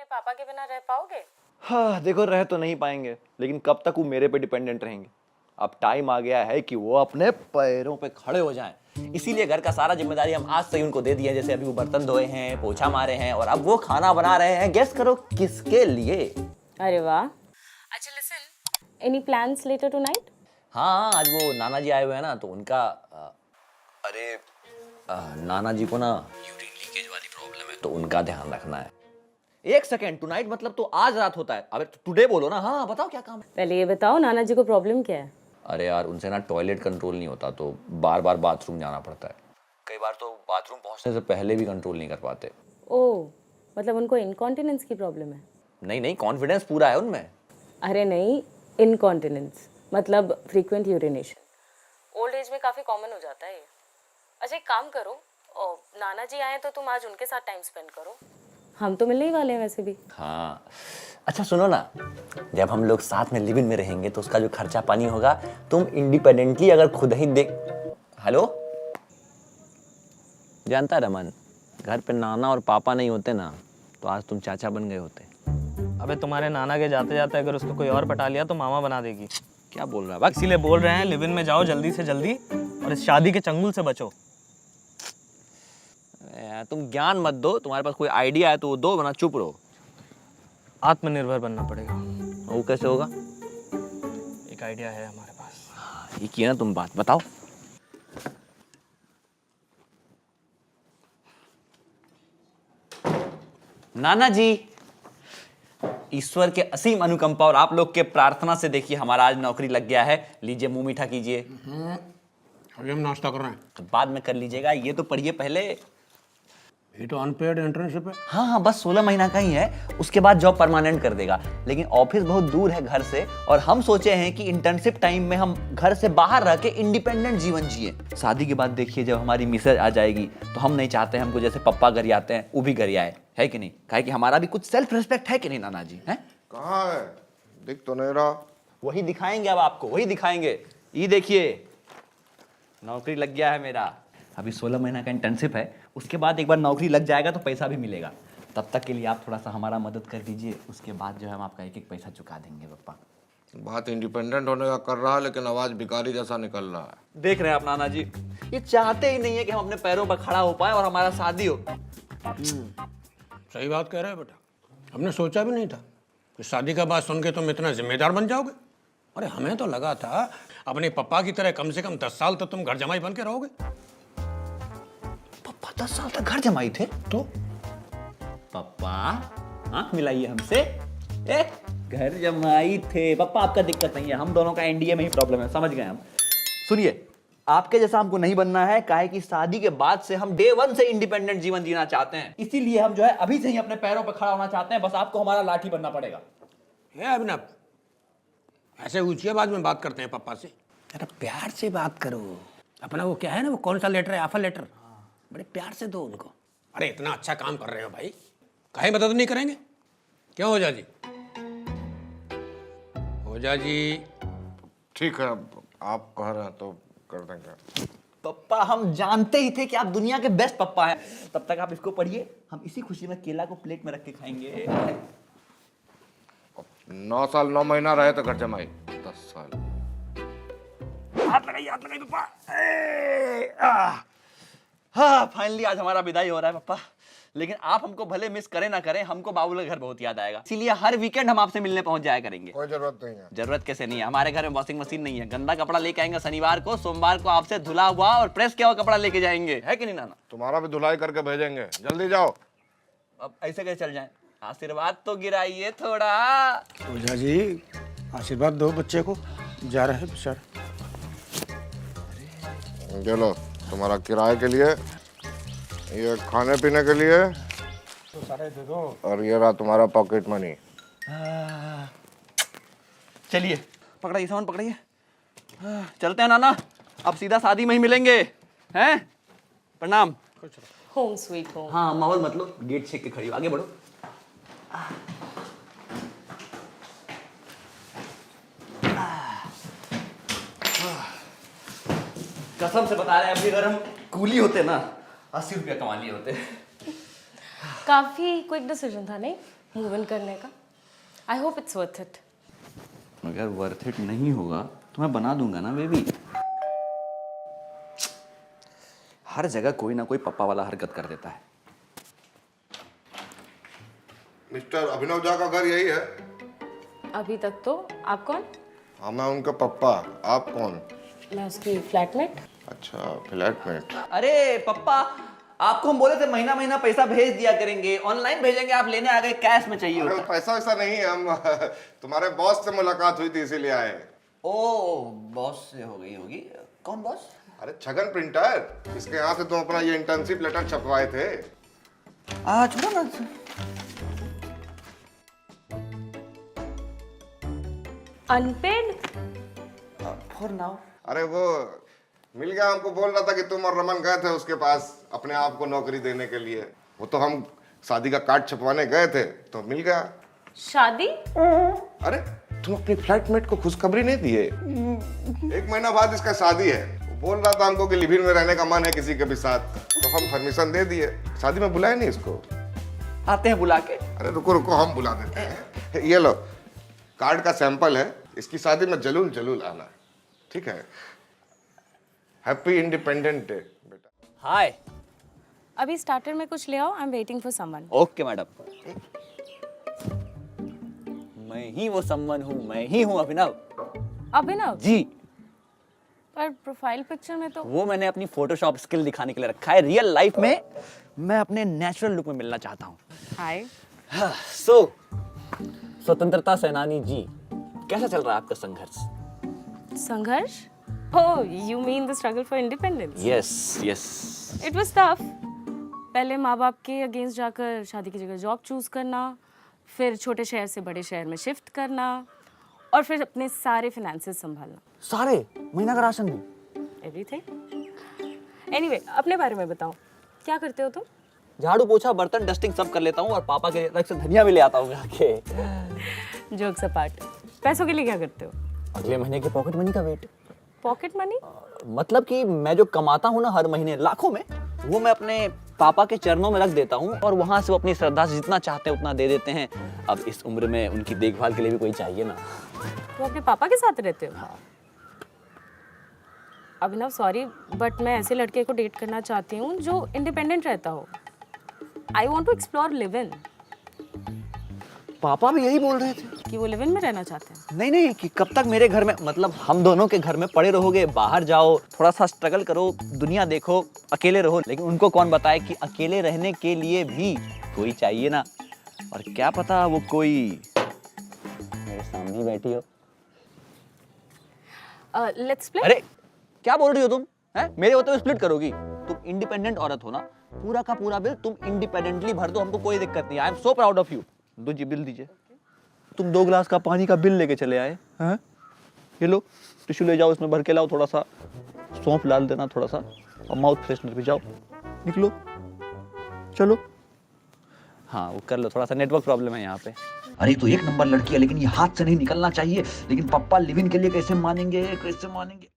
पापा के बिना रह पाओगे? हाँ देखो, रह तो नहीं पाएंगे, लेकिन कब तक वो मेरे पे डिपेंडेंट रहेंगे। अब टाइम आ गया है कि वो अपने पैरों पे खड़े हो जाएं। इसीलिए घर का सारा जिम्मेदारी हम आज से ही उनको दे दी है। जैसे अभी वो बर्तन धोए हैं, पोछा मारे हैं और अब वो खाना बना रहे हैं। गेस करो किसके लिए? अरे वाह। अच्छा listen, any plans later tonight? हाँ, आज वो नाना जी आए हुए हैं ना, तो उनका नाना जी को ना यूरिन लीकेज वाली प्रॉब्लम है, तो उनका ध्यान रखना है। एक सेकेंड, टुनाइट मतलब तो आज रात होता है। अबे टुडे बोलो ना। हाँ बताओ क्या काम है। पहले ये बताओ नाना जी को प्रॉब्लम क्या है? अरे यार, उनसे ना टॉयलेट कंट्रोल नहीं होता, तो बार बार बाथरूम जाना पड़ता है। कई बार तो बाथरूम पहुंचने से पहले भी कंट्रोल नहीं कर पाते। ओह, मतलब उनको इनकॉन्टिनेंस की प्रॉब्लम है? नहीं नहीं, कॉन्फिडेंस पूरा है उनमें। अरे नहीं, इनकॉन्टिनेंस मतलब फ्रीक्वेंट यूरिनेशन। ओल्ड एज में काफ़ी कॉमन हो जाता है ये। अच्छा एक काम करो, नाना जी आए तो तुम आज उनके साथ टाइम स्पेंड करो। हम तो मिलने ही वाले हैं वैसे भी। हाँ अच्छा सुनो ना, जब हम लोग साथ में लिव इन में रहेंगे तो उसका जो खर्चा पानी होगा तुम इंडिपेंडेंटली अगर खुद ही देख। हेलो, जानता है रमन, घर पे नाना और पापा नहीं होते ना तो आज तुम चाचा बन गए होते। अबे तुम्हारे नाना के जाते जाते अगर उसको कोई और पटा लिया तो मामा बना देगी। क्या बोल रहा है? इसीलिए बोल रहे हैं लिव इन में जाओ जल्दी से जल्दी और इस शादी के चंगुल से बचो। यार तुम ज्ञान मत दो, तुम्हारे पास कोई आइडिया है तो वो दो, वरना चुप रहो। आत्मनिर्भर बनना पड़ेगा। वो कैसे होगा? एक आइडिया है हमारे पास। ये किया ना तुम, बात बताओ। नाना जी, ईश्वर के असीम अनुकंपा और आप लोग के प्रार्थना से देखिए हमारा आज नौकरी लग गया है। लीजिए मुंह मीठा कीजिए। अभी हम नाश्ता कर रहे हैं। तो बाद में कर लीजिएगा, ये तो पढ़िए पहले। ये तो अनपेड इंटर्नशिप है। हाँ हाँ, बस 16 महीना का ही है, उसके बाद जॉब परमानेंट कर देगा। लेकिन ऑफिस बहुत दूर है घर से और हम सोचे हैं कि इंटर्नशिप टाइम में हम घर से बाहर रह के इंडिपेंडेंट जीवन जिए। शादी के बाद देखिए जब हमारी मिसेज आ जाएगी तो हम नहीं चाहते हमको जैसे पप्पा घर आते हैं वो भी घर आए, है कि नहीं? काहे कि हमारा भी कुछ सेल्फ रिस्पेक्ट है कि नहीं नाना जी? है कहाँ है? दिख तो नहीं रहा। वही दिखाएंगे अब आपको, वही दिखाएंगे। ये देखिए नौकरी लग गया है मेरा। अभी 16 महीना का इंटर्नशिप है, उसके बाद एक बार नौकरी लग जाएगा तो पैसा भी मिलेगा। तब तक के लिए आप थोड़ा सा हमारा मदद कर दीजिए, उसके बाद जो है हम आपका एक एक पैसा चुका देंगे पापा। बात इंडिपेंडेंट होने का कर रहा है, लेकिन आवाज भिखारी जैसा निकल रहा है। देख रहे हैं आप नाना जी, ये चाहते ही नहीं है कि हम अपने पैरों पर खड़ा हो पाए और हमारा शादी हो। सही बात कह रहे हैं बेटा, हमने सोचा भी नहीं था कि शादी का बात सुन के तुम इतना जिम्मेदार बन जाओगे। अरे हमें तो लगा था अपने पप्पा की तरह कम से कम 10 साल तो तुम घर जमाई बन के रहोगे। पप्पा 10 साल तक घर जमाई थे? तो पप्पा आंख मिलाइए हमसे। ए, घर जमाई थे पप्पा, आपका दिक्कत नहीं है, हम दोनों का एनडीए में ही प्रॉब्लम है, समझ गए हम। सुनिए, आपके जैसा हमको नहीं बनना है, काहे कि शादी के बाद से हम डे 1 से इंडिपेंडेंट जीवन जीना चाहते हैं। इसीलिए हम जो है अभी से ही अपने पैरों पर खड़ा होना चाहते हैं। बस आपको हमारा लाठी बनना पड़ेगा। अभिनव, ऐसे ऊंची आवाज में बात करते हैं पप्पा से? अरे प्यार से बात करो। अपना वो क्या है ना, वो कौन सा लेटर है, ऑफर लेटर, बड़े प्यार से दो उनको। अरे इतना अच्छा काम कर रहे हो भाई, काहे मदद नहीं करेंगे? क्यों ओझा जी? ओझा जी ठीक है, आप कह रहे हैं तो कर देंगे। पप्पा हम जानते ही थे कि आप दुनिया के बेस्ट पप्पा हैं। तब तक आप इसको पढ़िए, हम इसी खुशी में केला को प्लेट में रख के खाएंगे। 9 साल 9 महीना रहे तो घर जमाई 10 साल। हाथ लगाइए पप्पा। हाँ फाइनली आज हमारा विदाई हो रहा है पप्पा। लेकिन आप हमको भले मिस करें ना करें, हमको बाबू के घर बहुत याद आएगा। इसीलिए हर वीकेंड हम आपसे मिलने पहुंच जाया करेंगे। कोई जरूरत नहीं है। जरूरत कैसे नहीं है? हमारे घर में वॉशिंग मशीन नहीं है। गंदा कपड़ा लेके आएंगे शनिवार को, सोमवार को आपसे धुला हुआ और प्रेस किया हुआ कपड़ा लेके जाएंगे, है कि नहीं नाना? तुम्हारा भी धुलाई करके भेजेंगे, जल्दी जाओ। अब ऐसे कैसे चल जाए? आशीर्वाद तो गिराइए थोड़ा। ओझा जी आशीर्वाद दो बच्चे को, जा रहे हैं बेचारा। ये लो तुम्हारा किराए के लिए, ये खाने पीने के लिए, तो सारे दे दो। और ये रहा तुम्हारा पॉकेट मनी। चलिए पकड़ाइए, सामान पकड़ाइए। चलते हैं नाना, अब सीधा शादी में ही मिलेंगे, हैं? प्रणाम। Home sweet home. हाँ माहौल मतलब गेट छेक के खड़ी हो, आगे बढ़ो। कसम से बता रहे हैं, अभी अगर हम कूली होते ना 80 रुपया कमा लिए होते। काफी क्विक डिसीजन था नहीं? मूव इन करने का। I hope it's worth it. अगर वर्थ इट नहीं होगा तो मैं बना दूंगा ना बेबी। हर जगह कोई ना कोई पप्पा वाला हरकत कर देता है। मिस्टर अभिनव झा का घर यही है? अभी तक तो। आप कौन? हाँ, मैं उनका पप्पा। आप कौन? मैं उसकी फ्लैटमेट। अच्छा, फ्लैटमेट। अरे पप्पा, आपको हम बोले थे महीना महीना पैसा भेज दिया करेंगे, ऑनलाइन भेजेंगे, आप लेने आ गए, कैश में चाहिए अरे होता। पैसा वैसा नहीं है, हम तुम्हारे बॉस से मुलाकात हुई थी इसीलिए आए। ओ, बॉस से हो गई होगी। कौन बॉस? अरे छगन प्रिंटर, इसके यहाँ से तुम अपना ये इंटर्नशिप लेटर छपवाए थे। छोड़ो ना। अनपेड? For now. अरे वो मिल गया, हमको बोल रहा था कि तुम और रमन गए थे उसके पास अपने आप को नौकरी देने के लिए। वो तो हम शादी का कार्ड छपवाने गए थे तो मिल गया। शादी? अरे तुम अपने फ्लैटमेट को खुशखबरी नहीं दिए? 1 महीना बाद इसका शादी है। वो बोल रहा था हमको कि लिव इन में रहने का मन है किसी के भी साथ, तो हम परमिशन दे दिए। शादी में बुलाए नहीं इसको? आते हैं बुला के। अरे रुको रुको, हम बुला देते हैं। ये लो कार्ड का सैंपल है, इसकी शादी में जरूर जरूर आना, ठीक है? हैप्पी इंडिपेंडेंट डे बेटा। हाय। अभी स्टार्टर में कुछ ले आओ। I am waiting for someone. Okay madam. मैं ही वो समवन हूँ, मैं ही हूँ अभिनव। अभिनव जी। पर प्रोफाइल पिक्चर में तो। वो मैंने अपनी फोटोशॉप स्किल दिखाने के लिए रखा है। रियल लाइफ में मैं अपने नेचुरल लुक में मिलना चाहता हूँ। हाय। सो स्वतंत्रता सेनानी जी, कैसा चल रहा है आपका संघर्ष? संघर्ष? Oh, you mean the struggle for independence? Yes yes. It was tough. पहले माँ बाप के अगेंस्ट जाकर शादी की जगह जॉब चूज करना, फिर छोटे शहर से बड़े शहर में शिफ्ट करना, और फिर अपने सारे फिनेंसेस संभालना। सारे? महीना का राशन भी? एवरीथिंग। एनीवे, अपने बारे में बताओ, क्या करते हो तुम? झाड़ू पोछा बर्तन डस्टिंग सब कर लेता हूँ और पापा के अलग से धनिया भी ले आता हूँ जाके। जोक्स अपार्ट, पैसों के लिए क्या करते हो? अगले महीने के पॉकेट मनी का वेट। Pocket money? मतलब कि मैं जो कमाता हूँ ना हर महीने लाखों में, वो मैं अपने पापा के चरणों में रख देता हूँ और वहाँ से वो अपनी श्रद्धा से जितना चाहते हैं उतना दे देते हैं। अब इस उम्र में उनकी देखभाल के लिए भी कोई चाहिए ना। तो अपने पापा के साथ रहते हो? हाँ। अभिनव सॉरी, बट मैं ऐसे लड़के को डेट करना चाहती हूँ जो इंडिपेंडेंट रहता हो। I want to explore live in. पापा भी यही बोल रहे थे कि वो लिव इन में रहना चाहते हैं। नहीं नहीं, कि कब तक मेरे घर में, मतलब हम दोनों के घर में पड़े रहोगे? बाहर जाओ, थोड़ा सा स्ट्रगल करो, दुनिया देखो, अकेले रहो। लेकिन उनको कौन बताए कि अकेले रहने के लिए भी कोई चाहिए ना। और क्या पता वो कोई मेरे सामने ही बैठी हो। Let's play. अरे क्या बोल रही हो तुम? हैं? मेरे होते हुए स्प्लिट करोगी? तुम इंडिपेंडेंट औरत हो ना, पूरा का पूरा बिल तुम इंडिपेंडेंटली भर दो, हमको कोई दिक्कत नहीं। I am so proud of you. दो जी बिल दीजिए। तुम 2 गिलास का पानी का बिल लेके चले आए हैं? ये लो टिश्यू ले जाओ, इसमें भर के लाओ, थोड़ा सा सौंफ डाल देना थोड़ा सा, और माउथ फ्रेशनर भी। जाओ निकलो, चलो। हाँ वो कर लो, थोड़ा सा नेटवर्क प्रॉब्लम है यहाँ पे। अरे तो 1 नंबर लड़की है, लेकिन ये हाथ से नहीं निकलना चाहिए। लेकिन पापा लिव इन के लिए कैसे मानेंगे, कैसे मानेंगे?